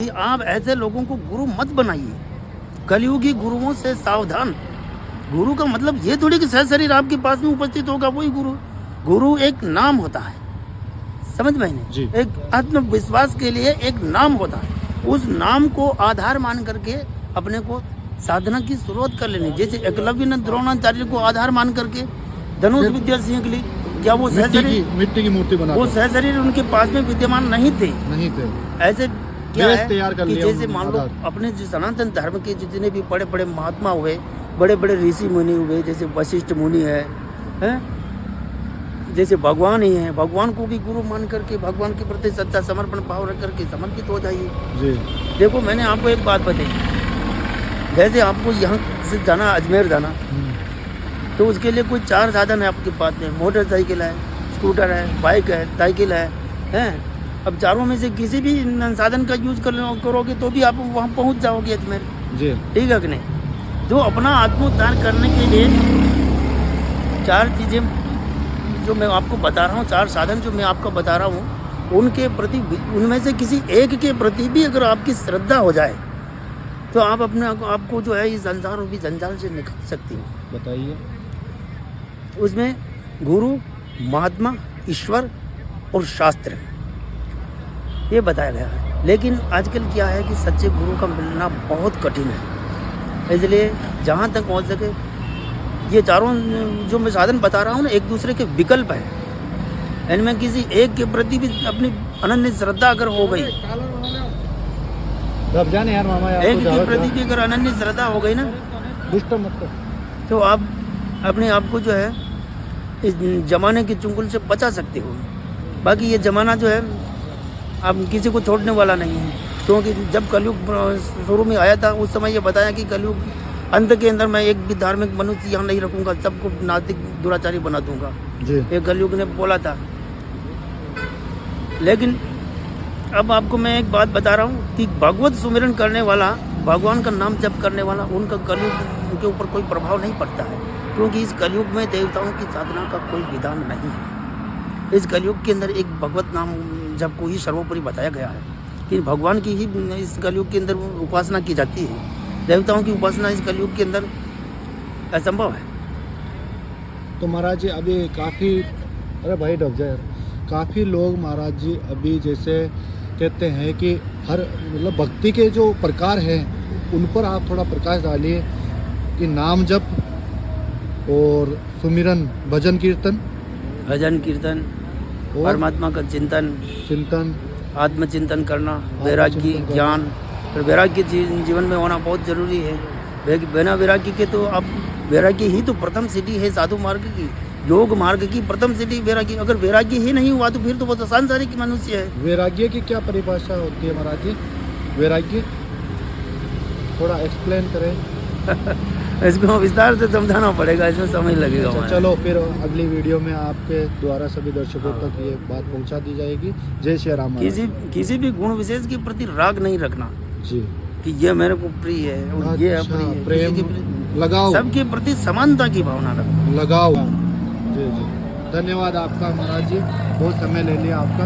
आप ऐसे लोगों को गुरु मत बनाइए। कलयुगी गुरुओं से सावधान। गुरु का मतलब ये थोड़ी कि सहशरीर आपके पास में उपस्थित होगा वही गुरु। गुरु एक नाम होता है, समझ में नहीं, एक आत्मविश्वास के लिए एक नाम होता है। उस नाम को आधार मान करके अपने को साधना की शुरुआत कर लेनी। जैसे एकलव्य ने द्रोणाचार्य को आधार मान करके धनुष विद्या सीख ली। क्या वो मिट्टी की मूर्ति बना, वो सहशरीर उनके पास में विद्यमान नहीं थे। ऐसे क्या है कि जैसे मान लो अपने जो सनातन धर्म के जितने भी बड़े बड़े महात्मा हुए, बड़े बड़े ऋषि मुनि हुए, जैसे वशिष्ठ मुनि है, जैसे भगवान ही है, भगवान को भी गुरु मान करके भगवान के प्रति सच्चा समर्पण भाव रख करके समर्पित हो जाइए जी। देखो मैंने आपको एक बात बताई, जैसे आपको यहाँ से जाना, अजमेर जाना, तो उसके लिए कोई 4 साधन है आपके पास में। मोटरसाइकिल है, स्कूटर है, बाइक है, साइकिल है। अब चारों में से किसी भी साधन का यूज करोगे तो भी आप वहाँ पहुँच जाओगे अजमेर जी, ठीक है कि नहीं। तो अपना आत्मोद्धार करने के लिए 4 चीज़ें जो मैं आपको बता रहा हूँ, 4 साधन जो मैं आपको बता रहा हूँ, उनके प्रति, उनमें से किसी एक के प्रति भी अगर आपकी श्रद्धा हो जाए तो आप अपने आपको जो है इस संसार रूपी जंजाल से निकाल सकती हो। बताइए। उसमें गुरु, महात्मा, ईश्वर और शास्त्र ये बताया गया है। लेकिन आजकल क्या है कि सच्चे गुरु का मिलना बहुत कठिन है। इसलिए जहाँ तक हो सके ये चारों जो मैं साधन बता रहा हूँ ना, एक दूसरे के विकल्प है। इनमें किसी एक के प्रति भी अपनी अनन्य श्रद्धा अगर हो गई, एक के प्रति भी अगर अनन्य श्रद्धा हो गई ना, तो आप अपने आप को जो है इस जमाने के चुंगल से बचा सकते हो। बाकी ये जमाना जो है अब किसी को छोड़ने वाला नहीं है, क्योंकि जब कलयुग शुरू में आया था उस समय ये बताया कि कलयुग अंत के अंदर मैं एक भी धार्मिक मनुष्य यहाँ नहीं रखूँगा, सबको नास्तिक दुराचारी बना दूंगा, ये कलयुग ने बोला था। लेकिन अब आपको मैं एक बात बता रहा हूँ कि भगवत सुमिरन करने वाला, भगवान का नाम जप करने वाला, उनका कलयुग के ऊपर कोई प्रभाव नहीं पड़ता है, क्योंकि इस कलयुग में देवताओं की साधना का कोई विधान नहीं है। इस कलयुग के अंदर एक भगवत नाम जप को ही सर्वोपरि बताया गया है कि भगवान की ही इस कलयुग के अंदर उपासना की जाती है। देवताओं की उपासना इस कलयुग के अंदर असंभव है। तो महाराज जी अभी काफ़ी, अरे भाई डब जाए, काफ़ी लोग महाराज जी अभी जैसे कहते हैं कि हर मतलब भक्ति के जो प्रकार हैं उन पर आप थोड़ा प्रकाश डालिए कि नाम जप और सुमिरन, भजन कीर्तन, परमात्मा का चिंतन, आत्मचिंतन करना, वैराग्य, ज्ञान। और वैराग्य जीवन में होना बहुत जरूरी है। बिना वैराग्य के तो आप, वैराग्य ही तो प्रथम सीढ़ी है साधु मार्ग की, योग मार्ग की प्रथम सीढ़ी वैराग्य। अगर वैराग्य ही नहीं हुआ तो फिर तो वो तो सांसारिक मनुष्य है। वैराग्य की क्या परिभाषा होती है महाराज जी? वैराग्य थोड़ा एक्सप्लेन करें। इसको विस्तार से समझाना पड़ेगा, इसमें समय लगेगा। अच्छा, चलो फिर अगली वीडियो में आपके द्वारा सभी दर्शकों तक ये बात पहुंचा दी जाएगी। जय श्री राम। किसी भी गुण विशेष के प्रति राग नहीं रखना जी, कि ये मेरे को प्रिय है और ये अप्रिय है। प्रेम लगाओ, सबके प्रति समानता की भावना रखो, लगाओ। जी जी, धन्यवाद आपका महाराज जी, बहुत समय ले लिया आपका।